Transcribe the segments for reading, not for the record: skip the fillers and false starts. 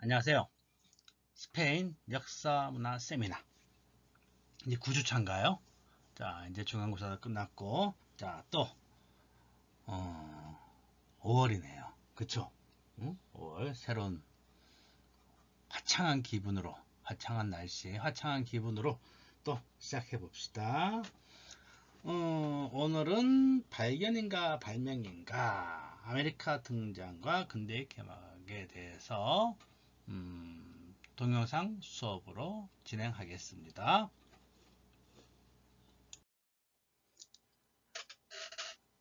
안녕하세요. 스페인 역사문화 세미나 이제 9주차인가요? 자, 이제 중간고사도 끝났고, 자, 또 5월이네요. 그쵸? 응? 5월 새로운 화창한 기분으로, 화창한 날씨에 화창한 기분으로 또 시작해 봅시다. 오늘은 발견인가 발명인가 아메리카 등장과 근대의 개막에 대해서 동영상 수업으로 진행하겠습니다.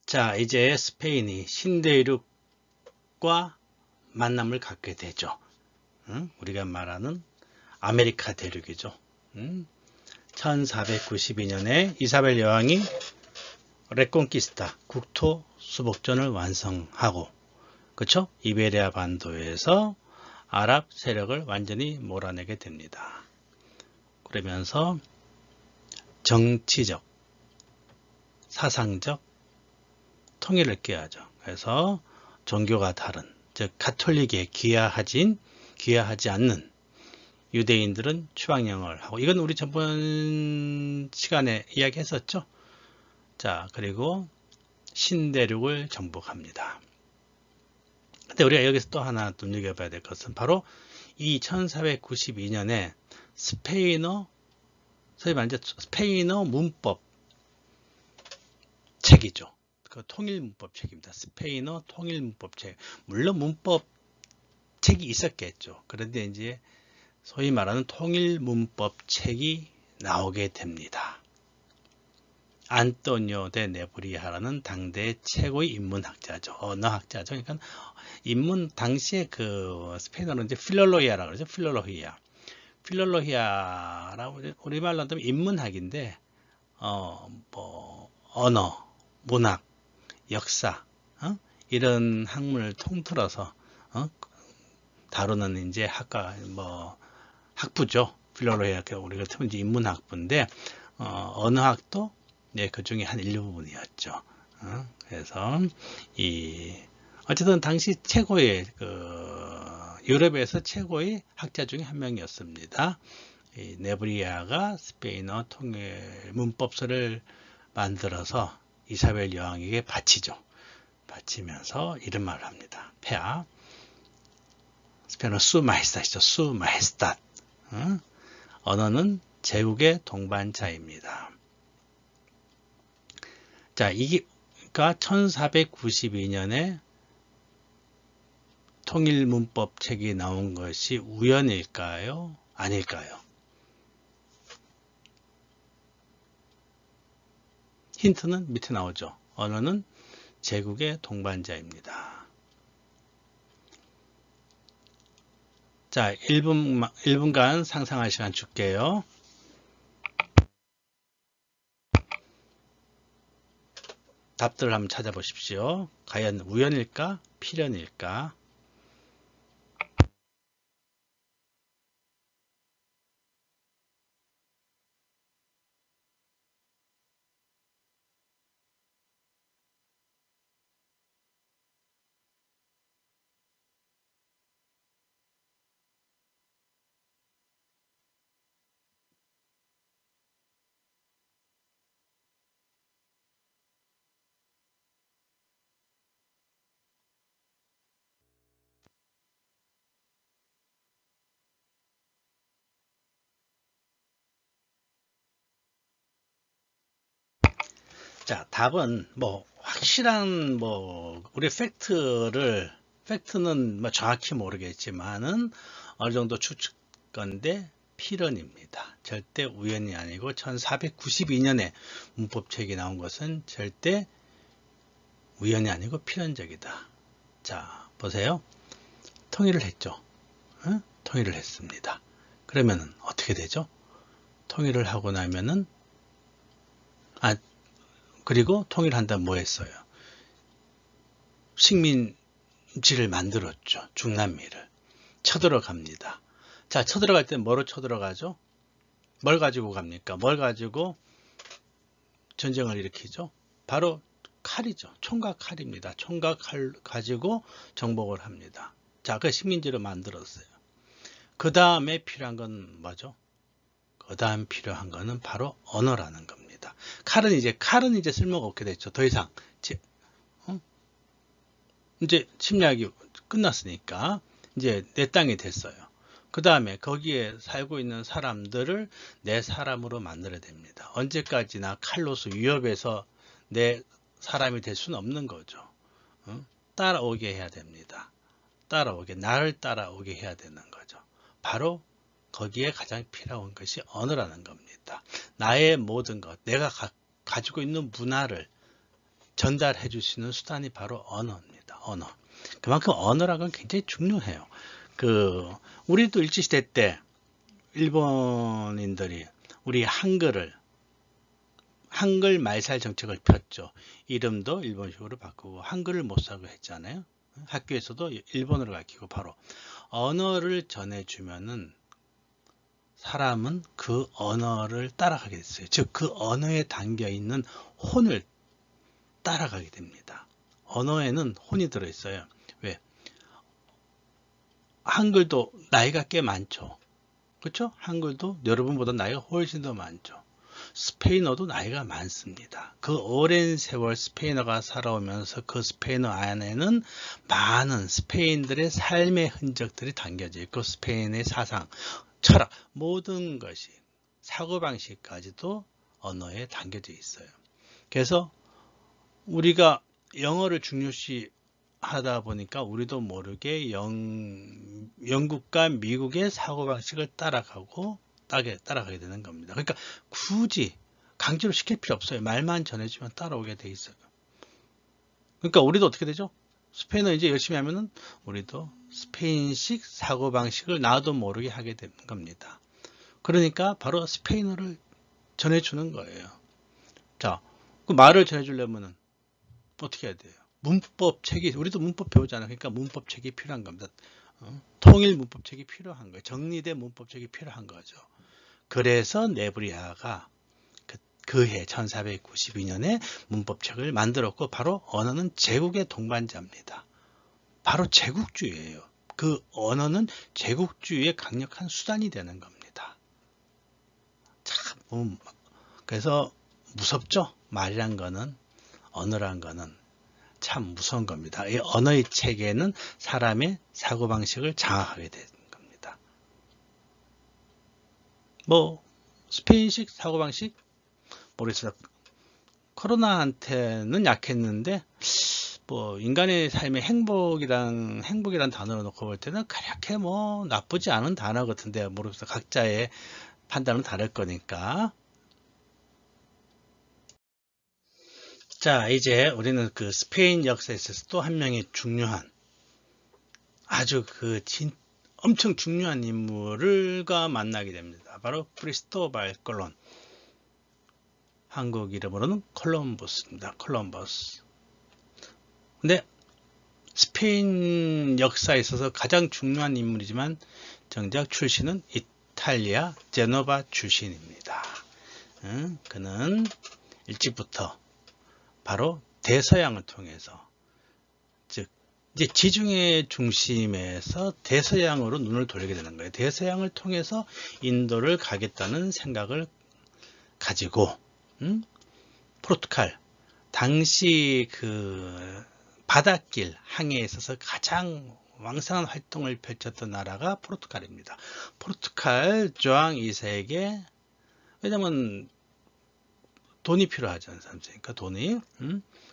자, 이제 스페인이 신대륙과 만남을 갖게 되죠. 우리가 말하는 아메리카 대륙이죠. 1492년에 이사벨 여왕이 레콘키스타 국토 수복전을 완성하고, 그쵸? 이베리아 반도에서 아랍 세력을 완전히 몰아내게 됩니다. 그러면서 정치적, 사상적 통일을 꾀하죠. 그래서 종교가 다른, 즉 가톨릭에 귀하지 않는 유대인들은 추방령을 하고, 이건 우리 저번 시간에 이야기했었죠. 자, 그리고 신대륙을 정복합니다. 근데 우리가 여기서 또 하나 눈여겨봐야 될 것은 바로 이 1492년에 소위 말해 스페인어 문법 책이죠. 그 통일문법 책입니다. 스페인어 통일문법 책. 물론 문법 책이 있었겠죠. 그런데 이제 소위 말하는 통일문법 책이 나오게 됩니다. 안토니오 데 네브리아라는 당대 최고의 인문학자죠. 언어학자죠. 그러니까 당시에 그 스페인어로 이제 필롤로히아라고 그러죠. 필롤로히아라고 우리말로 하면 인문학인데, 언어, 문학, 역사, 이런 학문을 통틀어서 다루는 이제 학부죠. 필롤로히아, 우리 같으면 이제 인문학부인데, 언어학도 그 중에 한 일부분이었죠. 그래서 어쨌든 당시 최고의 유럽에서 최고의 학자 중에 한 명이었습니다. 네브리아가 스페인어 통일 문법서를 만들어서 이사벨 여왕에게 바치죠. 바치면서 이런 말을 합니다. 폐하, 스페인어 수 마헤스타시죠. 수 마헤스타. 언어는 제국의 동반자입니다. 자, 이가 1492년에 통일문법 책이 나온 것이 우연일까요? 아닐까요? 힌트는 밑에 나오죠. 언어는 제국의 동반자입니다. 자, 1분간 상상할 시간 줄게요. 답들을 한번 찾아보십시오. 과연 우연일까? 필연일까? 자, 답은 확실한 우리 팩트는 정확히 모르겠지만은 어느 정도 추측건데 필연입니다. 절대 우연이 아니고 1492년에 문법책이 나온 것은 절대 우연이 아니고 필연적이다. 자, 보세요. 통일을 했죠. 통일을 했습니다. 그러면은 어떻게 되죠? 통일을 하고 나면은 그리고 통일한 다음 뭐 했어요? 식민지를 만들었죠. 중남미를. 쳐들어갑니다. 자, 쳐들어갈 때 뭐로 쳐들어가죠? 뭘 가지고 갑니까? 뭘 가지고 전쟁을 일으키죠? 바로 칼이죠. 총과 칼입니다. 총과 칼 가지고 정복을 합니다. 자, 그 식민지를 만들었어요. 그 다음에 필요한 건 뭐죠? 그 다음 필요한 거는 바로 언어라는 겁니다. 칼은 이제 쓸모가 없게 됐죠. 더 이상 이제 침략이 끝났으니까 이제 내 땅이 됐어요. 그 다음에 거기에 살고 있는 사람들을 내 사람으로 만들어야 됩니다. 언제까지나 칼로서 위협해서 내 사람이 될 수는 없는 거죠. 따라오게 해야 됩니다. 나를 따라오게 해야 되는 거죠. 바로 거기에 가장 필요한 것이 언어라는 겁니다. 나의 모든 것, 내가 가지고 있는 문화를 전달해 줄 수 있는 수단이 바로 언어입니다. 언어. 그만큼 언어라는 건 굉장히 중요해요. 우리도 일제시대 때 일본인들이 우리 한글 말살 정책을 폈죠. 이름도 일본식으로 바꾸고 한글을 못 쓰고 했잖아요. 학교에서도 일본어를 가르치고 바로 언어를 전해주면은 사람은 그 언어를 따라가게 됐어요. 즉 그 언어에 담겨 있는 혼을 따라가게 됩니다. 언어에는 혼이 들어있어요. 왜? 한글도 나이가 꽤 많죠. 그렇죠? 한글도 여러분보다 나이가 훨씬 더 많죠. 스페인어도 나이가 많습니다. 그 오랜 세월 스페인어가 살아오면서 그 스페인어 안에는 많은 스페인들의 삶의 흔적들이 담겨져 있고 스페인의 사상, 철학, 모든 것이 사고방식까지도 언어에 담겨져 있어요. 그래서 우리가 영어를 중요시 하다 보니까 우리도 모르게 영국과 미국의 사고방식을 따라가게 되는 겁니다. 그러니까 굳이 강제로 시킬 필요 없어요. 말만 전해주면 따라오게 돼 있어요. 그러니까 우리도 어떻게 되죠? 스페인어 이제 열심히 하면은 우리도 스페인식 사고방식을 나도 모르게 하게 되는 겁니다. 그러니까 바로 스페인어를 전해주는 거예요. 자, 그 말을 전해주려면은 어떻게 해야 돼요? 문법책이, 우리도 문법 배우잖아요. 그러니까 문법책이 필요한 겁니다. 통일 문법책이 필요한 거예요. 정리된 문법책이 필요한 거죠. 그래서 네브리아가 그해 1492년에 문법책을 만들었고 바로 언어는 제국의 동반자입니다. 바로 제국주의예요. 그 언어는 제국주의의 강력한 수단이 되는 겁니다. 참, 그래서 무섭죠? 말이란 거는, 언어란 거는 참 무서운 겁니다. 이 언어의 체계는 사람의 사고방식을 장악하게 되는 겁니다. 스페인식 사고방식? 모르겠어요. 코로나한테는 약했는데, 인간의 삶의 행복이란 단어를 놓고 볼 때는 그렇게 나쁘지 않은 단어 같은데, 모르겠어요. 각자의 판단은 다를 거니까. 자, 이제 우리는 그 스페인 역사에 있어서 또 한 명의 중요한, 아주 엄청 중요한 인물과 만나게 됩니다. 바로 크리스토발 콜론. 한국 이름으로는 콜럼버스입니다. 콜럼버스. 근데 스페인 역사에 있어서 가장 중요한 인물이지만 정작 출신은 이탈리아 제노바 출신입니다. 그는 일찍부터 바로 대서양을 통해서, 즉 이제 지중해 중심에서 대서양으로 눈을 돌리게 되는 거예요. 대서양을 통해서 인도를 가겠다는 생각을 가지고 포르투갈, 당시 그 바닷길 항해에 있어서 가장 왕성한 활동을 펼쳤던 나라가 포르투갈입니다. 포르투갈 조항 2세에게, 왜냐면 돈이 필요하지 않습니까? 돈이.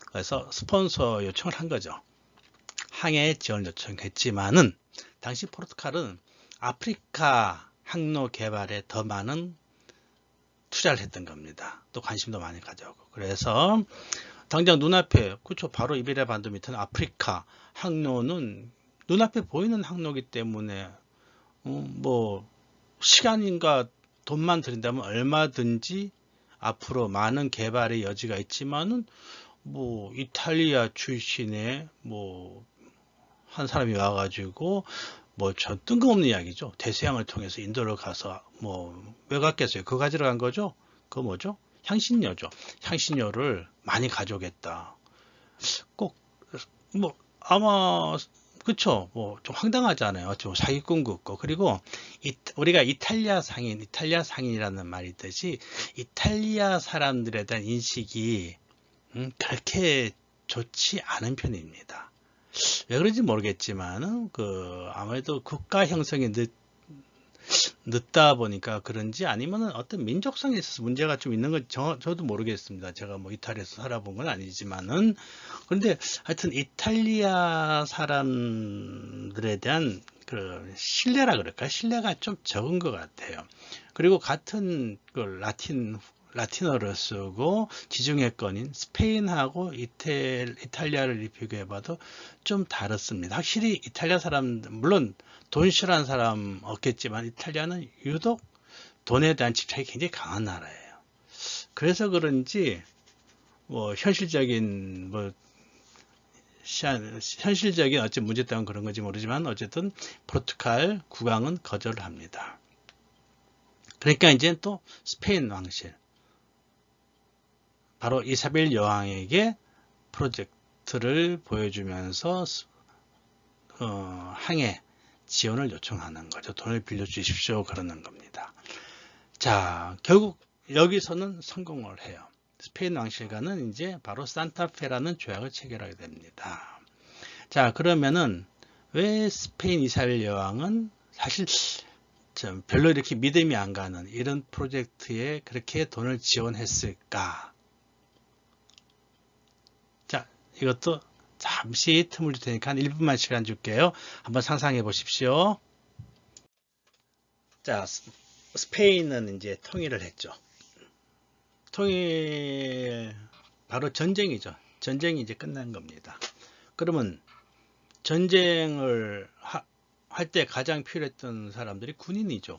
그래서 스폰서 요청을 한 거죠. 항해 지원을 요청했지만은 당시 포르투갈은 아프리카 항로 개발에 더 많은 투자를 했던 겁니다. 또 관심도 많이 가져오고. 그래서 당장 눈앞에, 그렇죠, 바로 이베리아 반도 밑에는 아프리카 항로는 눈앞에 보이는 항로이기 때문에 시간인가 돈만 들인다면 얼마든지 앞으로 많은 개발의 여지가 있지만은 이탈리아 출신의 한 사람이 와가지고 저 뜬금없는 이야기죠. 대서양을 통해서 인도를 가서 왜 갔겠어요? 그거 가지러 간 거죠? 그거 뭐죠? 향신료죠. 향신료를 많이 가져오겠다. 꼭 아마 그쵸? 뭐 좀 황당하잖아요. 좀 사기꾼 같고. 그리고 우리가 이탈리아 상인이라는 말이 있듯이 이탈리아 사람들에 대한 인식이 그렇게 좋지 않은 편입니다. 왜 그런지 모르겠지만 아무래도 국가 형성이 늦다 보니까 그런지 아니면은 어떤 민족성에 있어서 문제가 좀 있는 건 저도 모르겠습니다. 제가 뭐 이탈리아에서 살아본 건 아니지만은 그런데 하여튼 이탈리아 사람들에 대한 그 신뢰라 그럴까? 신뢰가 좀 적은 것 같아요. 그리고 같은 그 라틴어를 쓰고 지중해권인 스페인하고 이탈리아를 비교해봐도 좀 다릅니다. 확실히 이탈리아 사람들, 물론 돈 싫어하는 사람 없겠지만 이탈리아는 유독 돈에 대한 집착이 굉장히 강한 나라예요. 그래서 그런지 뭐 현실적인 어째 문제 때문에 그런 건지 모르지만 어쨌든 포르투갈 국왕은 거절을 합니다. 그러니까 이제 또 스페인 왕실 바로 이사벨 여왕에게 프로젝트를 보여주면서 항해 지원을 요청하는 거죠. 돈을 빌려주십시오. 그러는 겁니다. 자, 결국 여기서는 성공을 해요. 스페인 왕실과는 이제 바로 산타페라는 조약을 체결하게 됩니다. 자, 그러면은 왜 스페인 이사벨 여왕은 사실 별로 이렇게 믿음이 안 가는 이런 프로젝트에 그렇게 돈을 지원했을까? 자, 이것도 잠시 틈을 줄 테니까 한 1분만 시간 줄게요. 한번 상상해 보십시오. 자, 스페인은 이제 통일을 했죠. 바로 전쟁이죠. 전쟁이 이제 끝난 겁니다. 그러면 전쟁을 할 때 가장 필요했던 사람들이 군인이죠.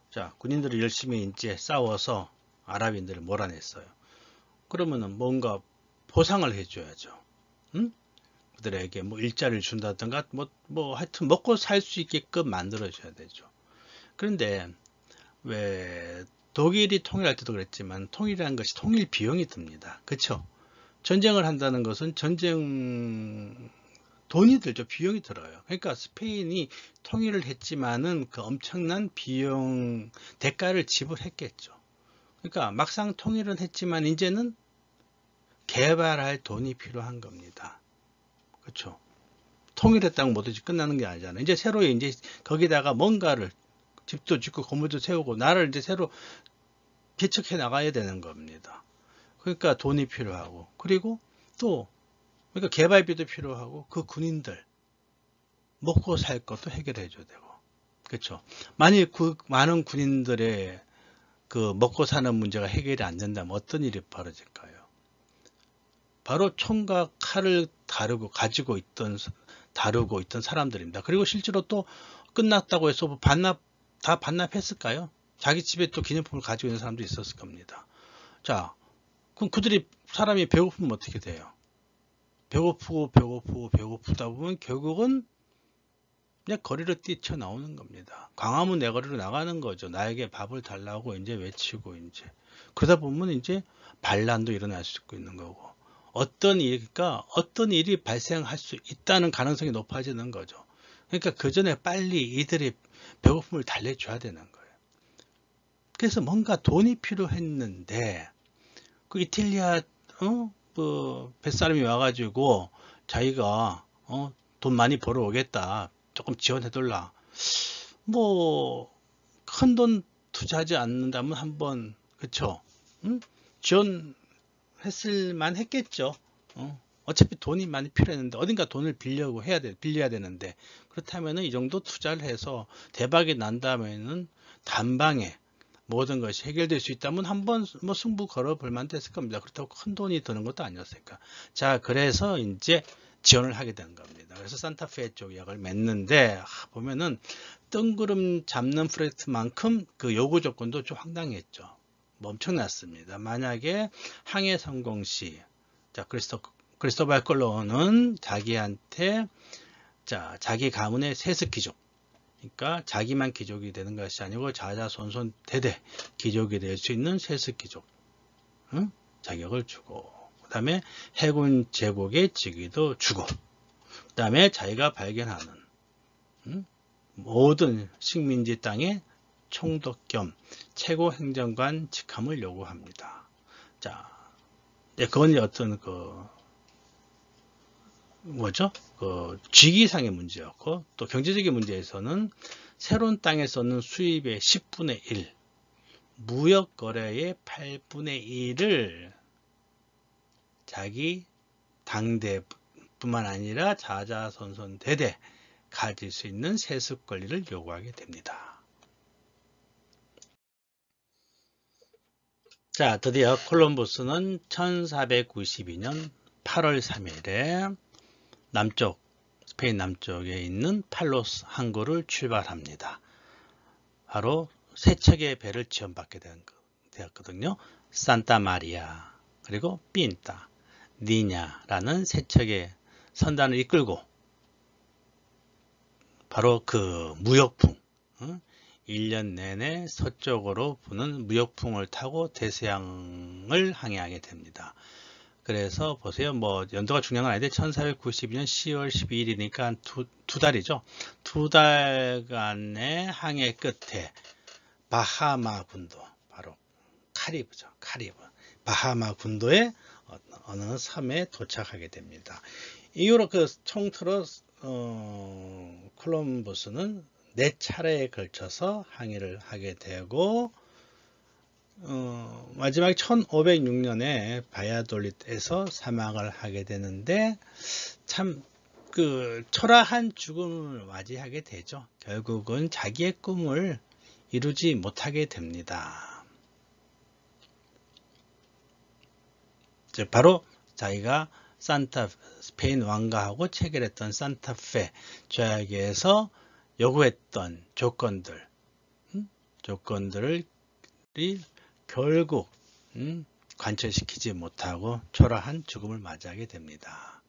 자, 군인들이 열심히 이제 싸워서 아랍인들을 몰아냈어요. 그러면은 뭔가 보상을 해줘야죠. 응? 그들에게 뭐 일자리를 준다든가 하여튼 먹고 살 수 있게끔 만들어줘야 되죠. 그런데 왜 독일이 통일할 때도 그랬지만 통일이라는 것이 통일 비용이 듭니다. 그렇죠? 전쟁을 한다는 것은 전쟁 돈이 들죠. 비용이 들어요. 그러니까 스페인이 통일을 했지만은 그 엄청난 비용 대가를 지불했겠죠. 그러니까 막상 통일은 했지만 이제는 개발할 돈이 필요한 겁니다. 그렇죠? 통일했다고 뭐든지 끝나는 게 아니잖아요. 이제 새로 이제 거기다가 뭔가를 집도 짓고 건물도 세우고 나라를 이제 새로 개척해 나가야 되는 겁니다. 그러니까 돈이 필요하고 그리고 또 그러니까 개발비도 필요하고 그 군인들 먹고 살 것도 해결해 줘야 되고 그렇죠. 만일 그 많은 군인들의 그 먹고 사는 문제가 해결이 안 된다면 어떤 일이 벌어질까요? 바로 총과 칼을 가지고 있던 사람들입니다. 그리고 실제로 또 끝났다고 해서 다 반납했을까요? 자기 집에 또 기념품을 가지고 있는 사람도 있었을 겁니다. 자, 그럼 사람이 배고프면 어떻게 돼요? 배고프다 보면 결국은 그냥 거리로 뛰쳐나오는 겁니다. 광화문 내거리로 나가는 거죠. 나에게 밥을 달라고 이제 외치고 이제 그러다 보면 이제 반란도 일어날 수 있는 거고 어떤 일이 발생할 수 있다는 가능성이 높아지는 거죠. 그러니까 그 전에 빨리 이들이 배고픔을 달래줘야 되는 거예요. 그래서 뭔가 돈이 필요했는데 그 이탈리아 뱃사람이 와가지고 자기가 돈 많이 벌어오겠다. 조금 지원해둘라. 뭐 큰 돈 투자하지 않는다면 한번 그쵸? 지원했을 만 했겠죠. 어차피 돈이 많이 필요했는데 어딘가 돈을 빌려야 되는데 그렇다면은 이 정도 투자를 해서 대박이 난 다음에는 단방에 모든 것이 해결될 수 있다면 한번 뭐 승부 걸어볼 만도 했을 겁니다. 그렇다고 큰 돈이 드는 것도 아니었으니까. 자, 그래서 이제 지원을 하게 된 겁니다. 그래서 산타페 쪽 약을 맺는데 보면은 뜬구름 잡는 프로젝트만큼 그 요구 조건도 좀 황당했죠. 뭐 엄청났습니다. 만약에 항해 성공 시, 자 크리스토발 콜론은 자기한테 자기 가문의 세습 귀족, 그러니까 자기만 귀족이 되는 것이 아니고 자자손손 대대 귀족이 될 수 있는 세습 귀족 자격을 주고 그 다음에 해군 제국의 직위도 주고 그다음에 자기가 발견하는 모든 식민지 땅의 총독 겸 최고 행정관 직함을 요구합니다. 자, 그건 어떤 직위상의 문제였고, 또 경제적인 문제에서는 새로운 땅에서는 수입의 10분의 1, 무역 거래의 8분의 1을 자기 당대뿐만 아니라 자자손손 대대 가질 수 있는 세습 권리를 요구하게 됩니다. 자, 드디어 콜럼버스는 1492년 8월 3일에 스페인 남쪽에 있는 팔로스 항구를 출발합니다. 바로 세 척의 배를 지원받게 되었거든요. 산타 마리아, 그리고 핀타, 니냐라는 세 척의 선단을 이끌고 바로 그 무역풍, 1년 내내 서쪽으로 부는 무역풍을 타고 대서양을 항해하게 됩니다. 그래서 보세요. 연도가 중요한 건 아닌데 1492년 10월 12일이니까 두 달이죠. 두 달간의 항해 끝에 바하마 군도, 바로 카리브죠. 카리브. 바하마 군도의 어느 섬에 도착하게 됩니다. 이후로 총틀어 콜럼버스는 4차례에 걸쳐서 항해를 하게 되고 마지막에 1506년에 바야돌릿에서 사망을 하게 되는데 참 초라한 죽음을 맞이하게 되죠. 결국은 자기의 꿈을 이루지 못하게 됩니다. 바로 자기가 스페인 왕가하고 체결했던 산타페 조약에서 요구했던 조건들을 결국 관철시키지 못하고 초라한 죽음을 맞이하게 됩니다.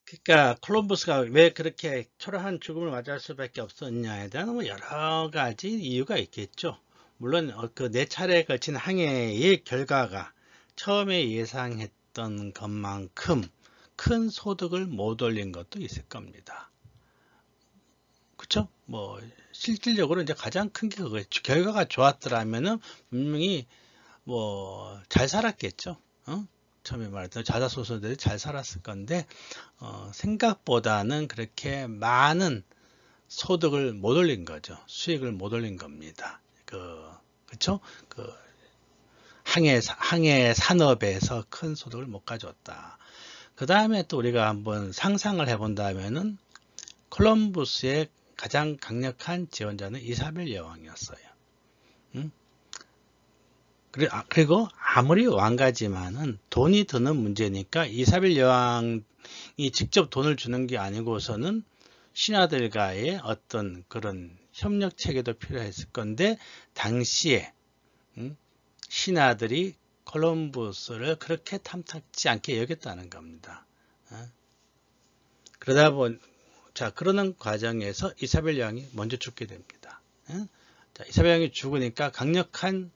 그러니까 콜럼버스가 왜 그렇게 초라한 죽음을 맞이할 수밖에 없었냐에 대한 여러 가지 이유가 있겠죠. 물론 그 4차례에 걸친 항해의 결과가 처음에 예상했던 것만큼 큰 소득을 못 올린 것도 있을 겁니다. 그렇죠? 실질적으로 이제 가장 큰 게 그거였죠. 결과가 좋았더라면은 분명히 잘 살았겠죠. 처음에 말했던 자자손손들이 잘 살았을 건데 생각보다는 그렇게 많은 소득을 못 올린 거죠. 수익을 못 올린 겁니다. 그렇죠? 항해 산업에서 큰 소득을 못 가져왔다. 그 다음에 또 우리가 한번 상상을 해본다면은 콜럼버스의 가장 강력한 지원자는 이사벨 여왕이었어요. 그리고 아무리 왕가지만은 돈이 드는 문제니까 이사벨 여왕이 직접 돈을 주는 게 아니고서는 신하들과의 어떤 그런 협력 체계도 필요했을 건데 당시에 신하들이 콜럼버스를 그렇게 탐탁지 않게 여겼다는 겁니다. 그러는 과정에서 이사벨 여왕이 먼저 죽게 됩니다. 이사벨 여왕이 죽으니까 강력한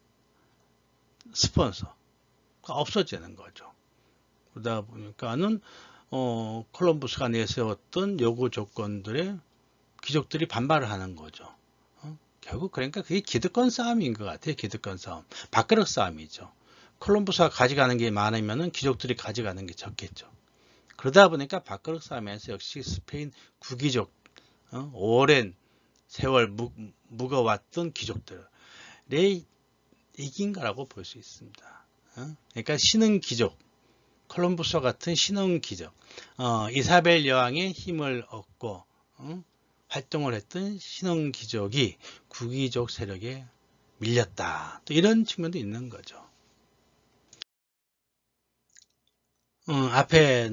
스폰서가 없어지는 거죠. 그러다 보니까는 콜럼버스가 내세웠던 요구 조건들에 귀족들이 반발을 하는 거죠. 결국 그러니까 그게 기득권 싸움인 것 같아요. 기득권 싸움. 밥그릇 싸움이죠. 콜럼버스가 가져가는 게 많으면 귀족들이 가져가는 게 적겠죠. 그러다 보니까 밥그릇 싸움에서 역시 스페인 구귀족, 오랜 세월 묵어왔던 귀족들의 이긴 거라고 볼 수 있습니다. 그러니까 신흥 귀족, 콜럼버스와 같은 신흥 귀족, 이사벨 여왕의 힘을 얻고 활동을 했던 신흥 귀족이 구귀족 세력에 밀렸다. 또 이런 측면도 있는 거죠. 앞에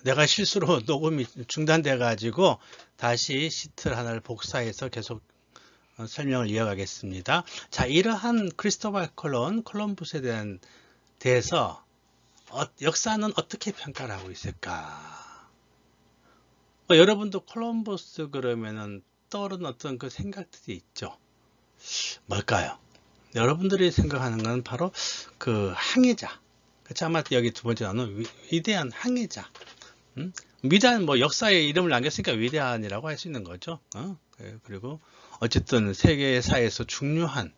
내가 실수로 녹음이 중단돼 가지고 다시 시트를 하나를 복사해서 계속 설명을 이어가겠습니다. 자, 이러한 크리스토퍼 콜럼버스에 대해서 역사는 어떻게 평가를 하고 있을까? 여러분도 콜럼버스 그러면은 떠오르는 어떤 그 생각들이 있죠. 뭘까요? 여러분들이 생각하는 건 바로 그 항해자, 그렇죠. 아마 여기 두 번째 나오는 위대한 항해자. 위대한 뭐 역사에 이름을 남겼으니까 위대한이라고 할 수 있는 거죠. 그리고 어쨌든 세계사에서 중요한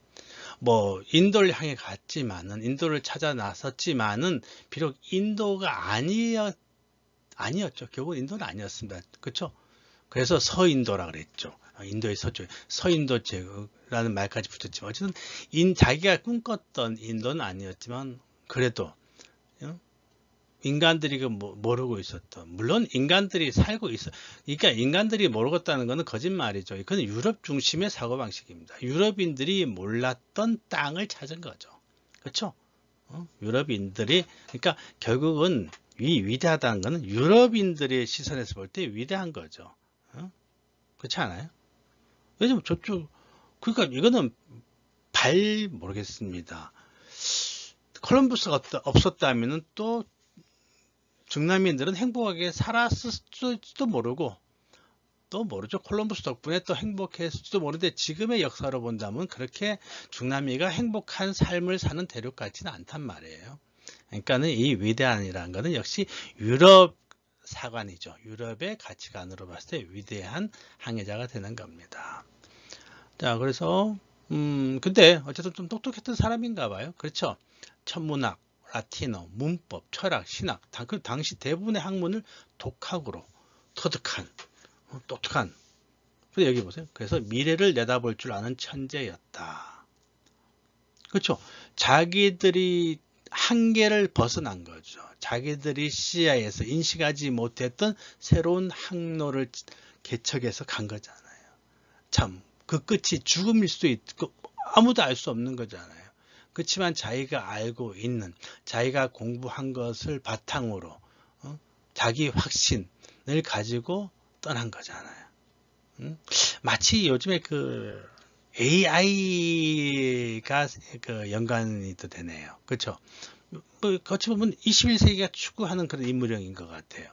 뭐 인도를 향해 갔지만은 인도를 찾아 나섰지만은 비록 인도가 아니었죠. 결국 인도는 아니었습니다. 그렇죠? 그래서 서인도라 그랬죠. 인도의 서쪽 서인도 제국이라는 말까지 붙였지만 어쨌든 자기가 꿈꿨던 인도는 아니었지만 그래도 인간들이 모르고 있었던, 물론 인간들이 살고 있어. 그러니까 인간들이 모르겠다는 것은 거짓말이죠. 그건 유럽 중심의 사고방식입니다. 유럽인들이 몰랐던 땅을 찾은 거죠. 그렇죠? 유럽인들이, 그러니까 결국은 위대하다는 것은 유럽인들의 시선에서 볼 때 위대한 거죠. 그렇지 않아요? 왜냐면 저쪽, 그러니까 이거는 모르겠습니다. 콜럼버스가 없었다면은 또 중남미인들은 행복하게 살았을지도 모르고, 또 모르죠. 콜럼버스 덕분에 또 행복했을지도 모르는데 지금의 역사로 본다면 그렇게 중남미가 행복한 삶을 사는 대륙 같지는 않단 말이에요. 그러니까는 이 위대한이라는 것은 역시 유럽 사관이죠. 유럽의 가치관으로 봤을 때 위대한 항해자가 되는 겁니다. 자, 그래서 근데 어쨌든 좀 똑똑했던 사람인가 봐요. 그렇죠. 천문학, 라틴어, 문법, 철학, 신학, 그 당시 대부분의 학문을 독학으로 터득한 똑똑한. 근데 여기 보세요. 그래서 미래를 내다볼 줄 아는 천재였다. 그렇죠. 자기들이 한계를 벗어난 거죠. 자기들이 시야에서 인식하지 못했던 새로운 항로를 개척해서 간 거잖아요. 참, 그 끝이 죽음일 수도 있고 아무도 알 수 없는 거잖아요. 그렇지만 자기가 알고 있는, 자기가 공부한 것을 바탕으로 자기 확신을 가지고 떠난 거잖아요. 마치 요즘에 그 AI가 그 연관이 또 되네요. 그렇죠? 뭐 어찌 보면 21세기가 추구하는 그런 인물형인 것 같아요.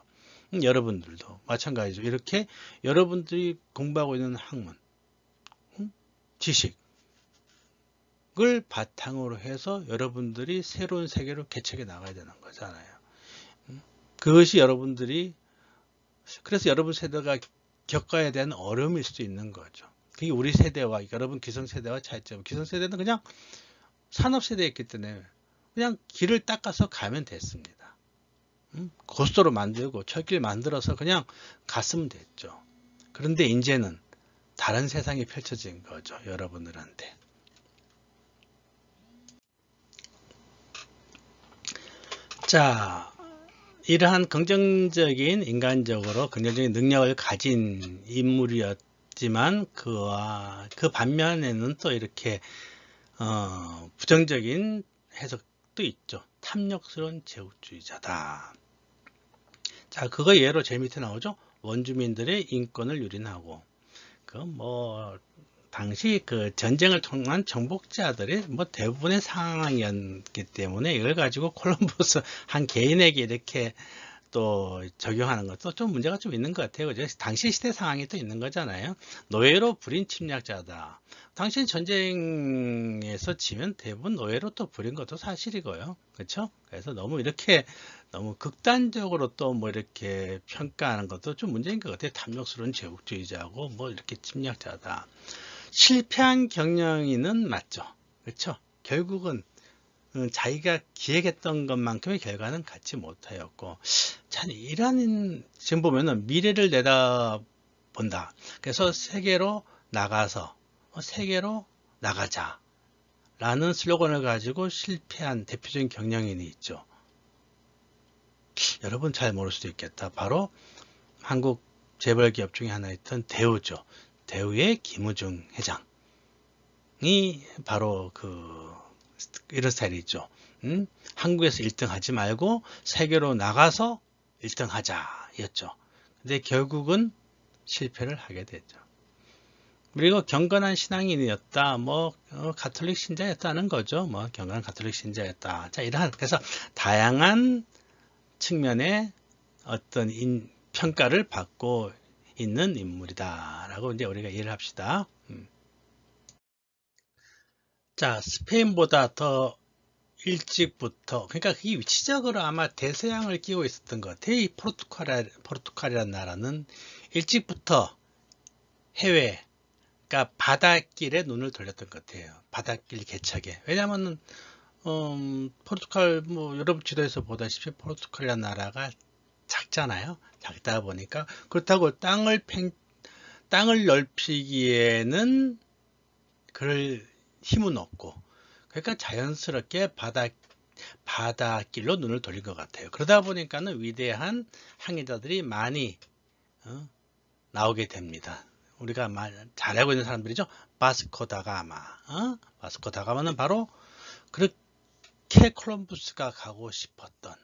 여러분들도 마찬가지죠. 이렇게 여러분들이 공부하고 있는 학문, 지식을 바탕으로 해서 여러분들이 새로운 세계로 개척해 나가야 되는 거잖아요. 그것이 여러분들이, 그래서 여러분 세대가 겪어야 되는 어려움일 수도 있는 거죠. 그게 우리 세대와 여러분 기성세대와 차이점. 기성세대는 그냥 산업세대였기 때문에 그냥 길을 닦아서 가면 됐습니다. 고속도로 만들고 철길 만들어서 그냥 갔으면 됐죠. 그런데 이제는 다른 세상이 펼쳐진 거죠. 여러분들한테. 자, 이러한 긍정적인 인간적으로 긍정적인 능력을 가진 인물이었지만 그 반면에는 또 이렇게 부정적인 해석도 있죠. 탐욕스러운 제국주의자다. 자, 그거 예로 제일 밑에 나오죠. 원주민들의 인권을 유린하고 당시 그 전쟁을 통한 정복자들이 대부분의 상황이었기 때문에 이걸 가지고 콜럼버스 한 개인에게 이렇게 또 적용하는 것도 좀 문제가 좀 있는 것 같아요. 그죠? 당시 시대 상황이 또 있는 거잖아요. 노예로 부린 침략자다. 당시 전쟁에서 지면 대부분 노예로 또 부린 것도 사실이고요. 그렇죠? 그래서 너무 극단적으로 또 이렇게 평가하는 것도 좀 문제인 것 같아요. 탐욕스러운 제국주의자고 이렇게 침략자다. 실패한 경영인은 맞죠. 그렇죠? 결국은 자기가 기획했던 것만큼의 결과는 갖지 못하였고, 참 이런 지금 보면은 미래를 내다본다. 그래서 세계로 나가자 라는 슬로건을 가지고 실패한 대표적인 경영인이 있죠. 여러분 잘 모를 수도 있겠다. 바로 한국 재벌기업 중에 하나였던 대우죠. 대우의 김우중 회장이 바로 이런 스타일이죠. 한국에서 1등 하지 말고 세계로 나가서 1등 하자 였죠. 근데 결국은 실패를 하게 됐죠. 그리고 경건한 신앙인이었다. 가톨릭 신자였다는 거죠. 경건한 가톨릭 신자였다. 자, 그래서 다양한 측면의 어떤 평가를 받고 있는 인물이다라고 이제 우리가 이해를 합시다. 자, 스페인보다 더 일찍부터, 그러니까 그게 위치적으로 아마 대서양을 끼고 있었던 것 같아요. 이 포르투갈이라는 나라는 일찍부터 해외, 그러니까 바닷길에 눈을 돌렸던 것 같아요. 바닷길 개척에. 왜냐하면 포르투갈 뭐 여러분 지도에서 보다시피 포르투갈이라는 나라가 작잖아요. 작다 보니까 그렇다고 땅을 넓히기에는 그럴 힘은 없고, 그러니까 자연스럽게 바닷길로 눈을 돌린 것 같아요. 그러다 보니까는 위대한 항해자들이 많이 나오게 됩니다. 우리가 잘 알고 있는 사람들이죠. 바스코 다가마. 바스코 다가마는 바로 그렇게 콜럼부스가 가고 싶었던,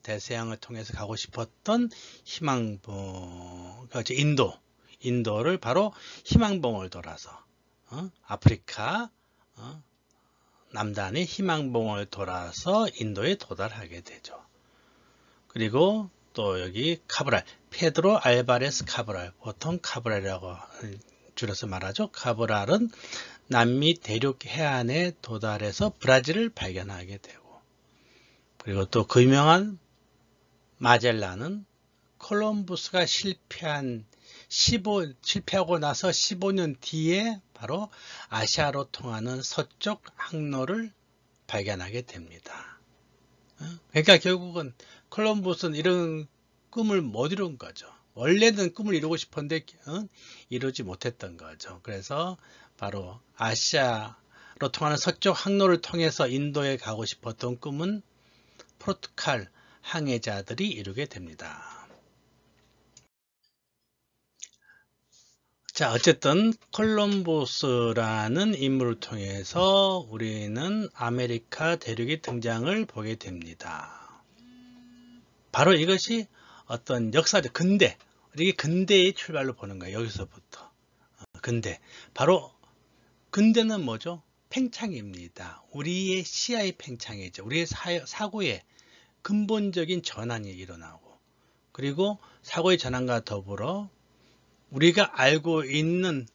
대서양을 통해서 가고 싶었던 희망봉, 그러니까 인도를 바로 희망봉을 돌아서 아프리카 남단의 희망봉을 돌아서 인도에 도달하게 되죠. 그리고 또 여기 카브랄, 페드로 알바레스 카브랄, 보통 카브랄이라고 줄여서 말하죠. 카브랄은 남미 대륙 해안에 도달해서 브라질을 발견하게 되고, 그리고 또 그 유명한 마젤란은 콜럼부스가 실패하고 나서 15년 뒤에 바로 아시아로 통하는 서쪽 항로를 발견하게 됩니다. 그러니까 결국은 콜럼버스는 이런 꿈을 못 이룬 거죠. 원래는 꿈을 이루고 싶었는데 이루지 못했던 거죠. 그래서 바로 아시아로 통하는 서쪽 항로를 통해서 인도에 가고 싶었던 꿈은 포르투갈 항해자들이 이루게 됩니다. 자, 어쨌든 콜럼버스라는 인물을 통해서 우리는 아메리카 대륙의 등장을 보게 됩니다. 바로 이것이 어떤 역사적 근대, 우리 근대의 출발로 보는 거예요. 여기서부터. 근대. 바로 근대는 뭐죠? 팽창입니다. 우리의 시야의 팽창이죠. 우리의 사고의 근본적인 전환이 일어나고, 그리고 사고의 전환과 더불어 우리가 알고 있는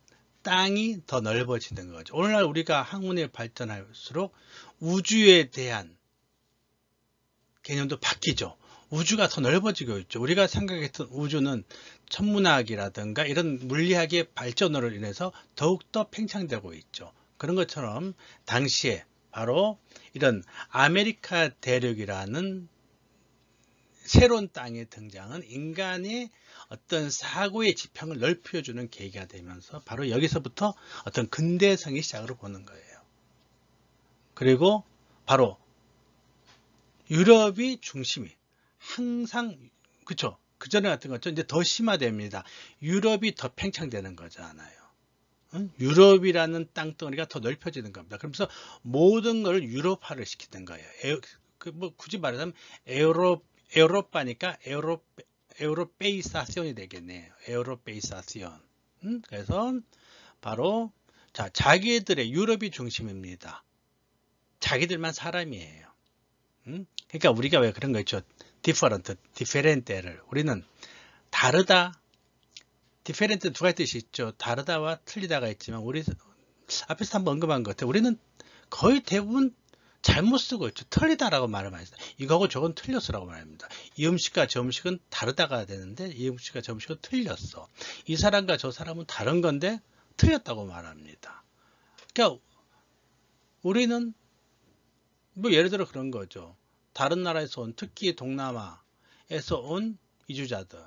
땅이 더 넓어지는 거죠. 오늘날 우리가 학문이 발전할수록 우주에 대한 개념도 바뀌죠. 우주가 더 넓어지고 있죠. 우리가 생각했던 우주는 천문학이라든가 이런 물리학의 발전으로 인해서 더욱더 팽창되고 있죠. 그런 것처럼 당시에 바로 이런 아메리카 대륙이라는 새로운 땅의 등장은 인간의 어떤 사고의 지평을 넓혀주는 계기가 되면서 바로 여기서부터 어떤 근대성의 시작으로 보는 거예요. 그리고 바로 유럽이 중심이 항상, 그쵸? 그 전에 같은 것처럼 이제 더 심화됩니다. 유럽이 더 팽창되는 거잖아요. 유럽이라는 땅덩어리가 더 넓혀지는 겁니다. 그러면서 모든 걸 유럽화를 시키는 거예요. 굳이 말하자면 에우로빠니까 에우로페이사시온이 되겠네요. 에우로페이사시온. 그래서 바로 자기들의 유럽이 중심입니다. 자기들만 사람이에요. 그러니까 우리가 왜 그런 거 있죠? 디페렌테를 우리는 다르다. 디페렌트 두 가지 뜻이 있죠. 다르다와 틀리다가 있지만 우리 앞에서 한번 언급한 것 같아요. 우리는 거의 대부분 잘못 쓰고 있죠. 틀리다라고 말을 많이 써요. 이거하고 저건 틀렸어라고 말합니다. 이 음식과 저 음식은 다르다가 되는데 이 음식과 저 음식은 틀렸어. 이 사람과 저 사람은 다른 건데 틀렸다고 말합니다. 그러니까 우리는 뭐 예를 들어 그런 거죠. 다른 나라에서 온, 특히 동남아에서 온 이주자들을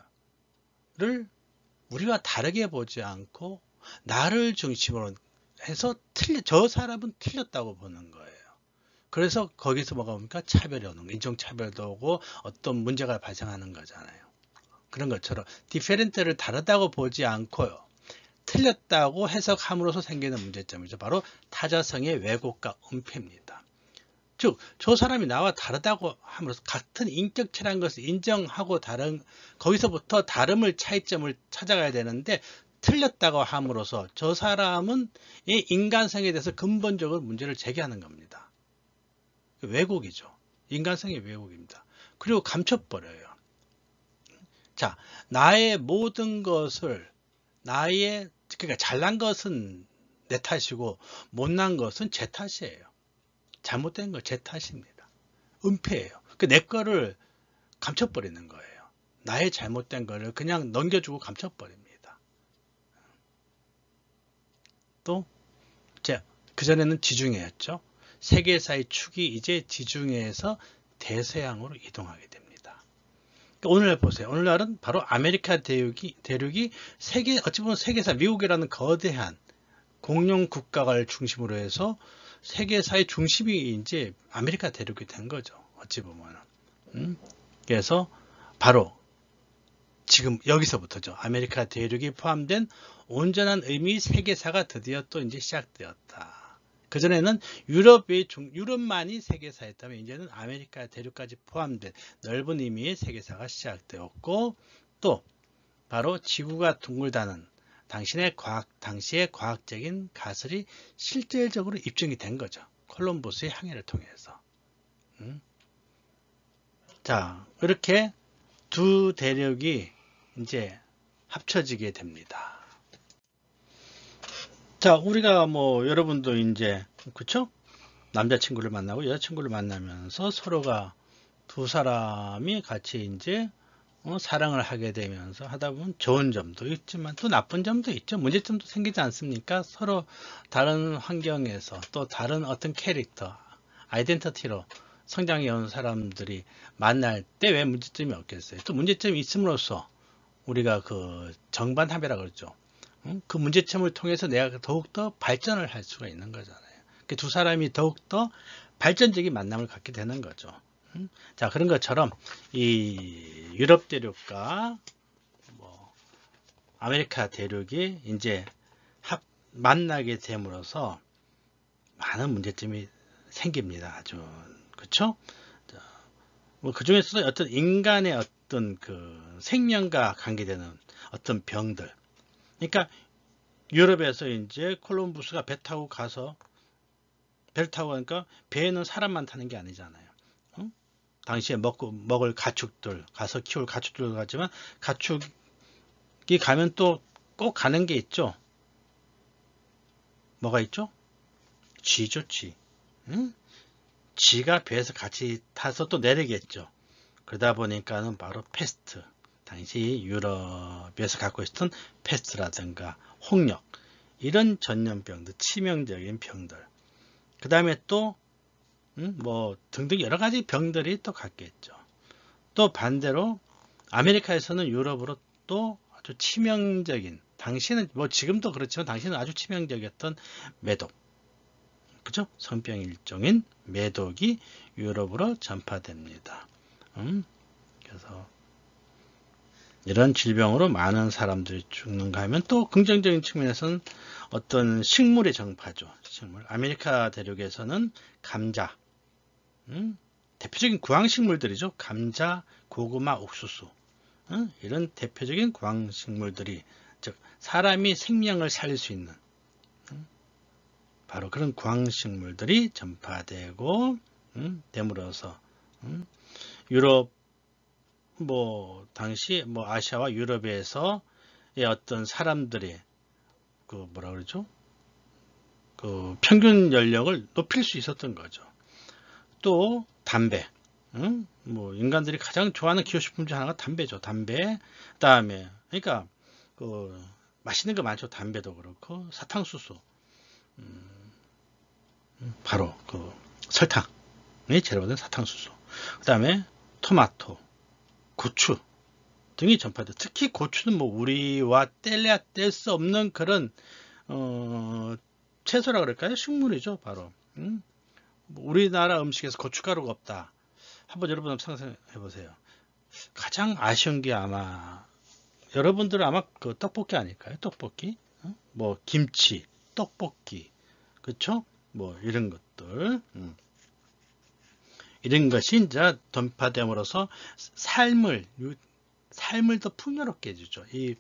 우리와 다르게 보지 않고 나를 중심으로 해서 저 사람은 틀렸다고 보는 거예요. 그래서 거기서 뭐가 옵니까? 차별이 오는 거, 인종차별도 오고 어떤 문제가 발생하는 거잖아요. 그런 것처럼 디페렌트를 다르다고 보지 않고요. 틀렸다고 해석함으로써 생기는 문제점이죠. 바로 타자성의 왜곡과 은폐입니다. 즉, 저 사람이 나와 다르다고 함으로써 같은 인격체라는 것을 인정하고 거기서부터 다름을 차이점을 찾아가야 되는데 틀렸다고 함으로써 저 사람은 이 인간성에 대해서 근본적으로 문제를 제기하는 겁니다. 왜곡이죠. 인간성의 왜곡입니다. 그리고 감춰버려요. 자, 나의 모든 것을 그러니까 잘난 것은 내 탓이고 못난 것은 제 탓이에요. 잘못된 거 제 탓입니다. 은폐예요. 내 거를 감춰버리는 거예요. 나의 잘못된 거를 그냥 넘겨주고 감춰버립니다. 또 그전에는 지중해였죠. 세계사의 축이 이제 지중해에서 대서양으로 이동하게 됩니다. 오늘 보세요. 오늘날은 바로 아메리카 대륙이 어찌 보면 세계사, 미국이라는 거대한 공룡 국가를 중심으로 해서 세계사의 중심이 이제 아메리카 대륙이 된 거죠. 어찌 보면. 그래서 바로 지금 여기서부터죠. 아메리카 대륙이 포함된 온전한 의미 세계사가 드디어 또 이제 시작되었다. 그전에는 유럽만이 세계사였다면 이제는 아메리카 대륙까지 포함된 넓은 의미의 세계사가 시작되었고, 또 바로 지구가 둥글다는 당시의 과학적인 가설이 실질적으로 입증이 된 거죠. 콜럼버스의 항해를 통해서. 자, 이렇게 두 대륙이 이제 합쳐지게 됩니다. 자, 우리가 여러분도 이제 그쵸? 남자친구를 만나고 여자친구를 만나면서 서로가 두 사람이 같이 이제 사랑을 하게 되면서 하다 보면 좋은 점도 있지만 또 나쁜 점도 있죠. 문제점도 생기지 않습니까? 서로 다른 환경에서 또 다른 어떤 캐릭터, 아이덴티티로 성장해 온 사람들이 만날 때 왜 문제점이 없겠어요? 또 문제점이 있음으로써 우리가 그 정반합이라고 그러죠. 그 문제점을 통해서 내가 더욱더 발전을 할 수가 있는 거잖아요. 두 사람이 더욱더 발전적인 만남을 갖게 되는 거죠. 자, 그런 것처럼 이 유럽 대륙과 아메리카 대륙이 이제 만나게 됨으로써 많은 문제점이 생깁니다. 아주 그렇죠? 그 중에서도 어떤 인간의 어떤 그 생명과 관계되는 어떤 병들. 그러니까 유럽에서 이제 콜럼버스가 배를 타고 가니까 배에는 사람만 타는 게 아니잖아요. 당시에 먹을 가축들, 가서 키울 가축들 가지만 가축이 가면 또 꼭 가는 게 있죠. 뭐가 있죠? 쥐죠, 쥐. 쥐가 배에서 같이 타서 또 내리겠죠. 그러다 보니까는 바로 패스트. 당시 유럽에서 갖고 있었던 패스트라든가 홍역, 이런 전염병들, 치명적인 병들. 그 다음에 또 등등 여러 가지 병들이 또 갔겠죠. 또 반대로 아메리카에서는 유럽으로 또 아주 치명적인, 당시는 지금도 그렇지만 당시는 아주 치명적이었던 매독, 그죠? 성병 일종인 매독이 유럽으로 전파됩니다. 그래서 이런 질병으로 많은 사람들이 죽는가 하면 또 긍정적인 측면에서는 어떤 식물의 정파죠. 식물. 아메리카 대륙에서는 감자, 대표적인 구황식물들이죠. 감자, 고구마, 옥수수, 이런 대표적인 구황식물들이, 즉 사람이 생명을 살릴 수 있는 바로 그런 구황식물들이 전파되고 됨으로써 유럽 당시 아시아와 유럽에서 어떤 사람들이 그 평균 연령을 높일 수 있었던 거죠. 또 담배, 인간들이 가장 좋아하는 기호식품 중 하나가 담배죠. 담배. 그다음에 그러니까 맛있는 거 많죠. 담배도 그렇고 사탕수수, 바로 설탕이 재료가 된 사탕수수. 그다음에 토마토, 고추 등이 전파돼. 특히 고추는 우리와 뗄래야 뗄 수 없는 그런 채소라 그럴까요? 식물이죠, 바로. 우리나라 음식에서 고춧가루가 없다. 한번 여러분 상상해 보세요. 가장 아쉬운 게 아마 여러분들은 아마 그 떡볶이 아닐까요? 떡볶이, 김치, 떡볶이, 그렇죠? 이런 것들. 이런 것이 이제 전파됨으로써 삶을 더 풍요롭게 해주죠. 이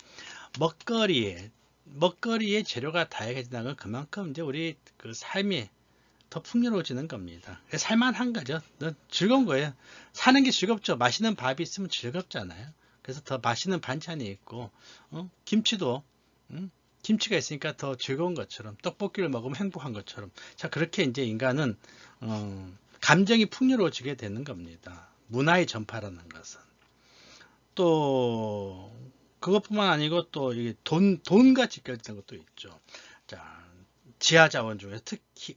먹거리의 재료가 다양해진다는 건 그만큼 이제 우리 그 삶이 더 풍요로워지는 겁니다. 살만한 거죠. 즐거운 거예요. 사는 게 즐겁죠. 맛있는 밥이 있으면 즐겁잖아요. 그래서 더 맛있는 반찬이 있고, 김치도 김치가 있으니까 더 즐거운 것처럼, 떡볶이를 먹으면 행복한 것처럼, 자, 그렇게 이제 인간은 감정이 풍요로워지게 되는 겁니다. 문화의 전파라는 것은. 또 그것뿐만 아니고 또 이게 돈과 직결된 것도 있죠. 자, 지하 자원 중에 특히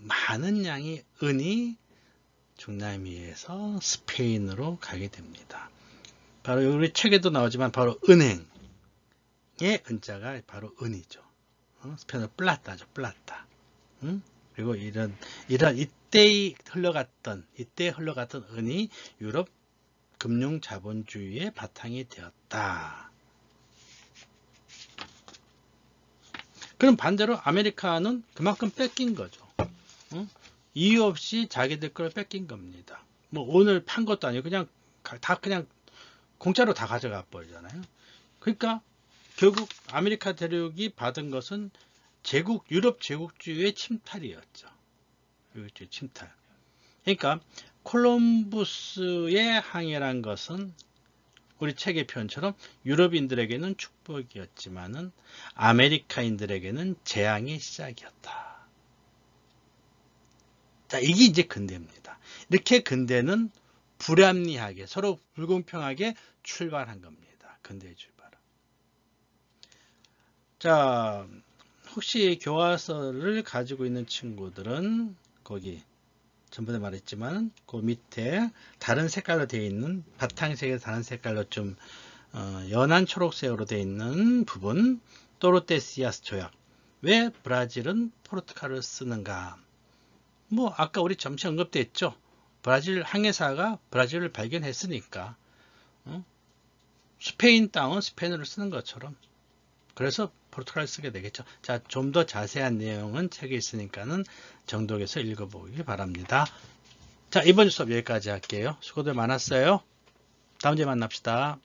많은 양의 은이 중남미에서 스페인으로 가게 됩니다. 바로 우리 책에도 나오지만 바로 은행의 은자가 바로 은이죠. 스페인어로 플라타죠. 플라타. 그리고 이런 이때 흘러갔던 은이 유럽 금융 자본주의의 바탕이 되었다. 그럼 반대로 아메리카는 그만큼 뺏긴 거죠. 이유 없이 자기들 걸 뺏긴 겁니다. 뭐 오늘 판 것도 아니고 그냥 공짜로 다 가져가 버리잖아요. 그러니까 결국 아메리카 대륙이 받은 것은 유럽 제국주의의 침탈이었죠. 유럽주의 침탈. 그러니까 콜럼부스의 항해란 것은 우리 책의 표현처럼 유럽인들에게는 축복이었지만은 아메리카인들에게는 재앙의 시작이었다. 자, 이게 이제 근대입니다. 이렇게 근대는 불합리하게, 서로 불공평하게 출발한 겁니다. 근대의 출발은. 자, 혹시 교과서를 가지고 있는 친구들은 거기 전번에 말했지만 그 밑에 다른 색깔로 되어 있는, 바탕색에 다른 색깔로 좀 연한 초록색으로 되어 있는 부분, 또르테시아스 조약. 왜 브라질은 포르투갈을 쓰는가? 뭐 아까 우리 잠시 언급됐죠. 브라질 항해사가 브라질을 발견했으니까 스페인 땅은 스페인어를 쓰는 것처럼, 그래서 포르투갈을 쓰게 되겠죠. 자, 좀 더 자세한 내용은 책에 있으니까는 정독해서 읽어보기 바랍니다. 자, 이번 수업 여기까지 할게요. 수고들 많았어요. 다음 주에 만납시다.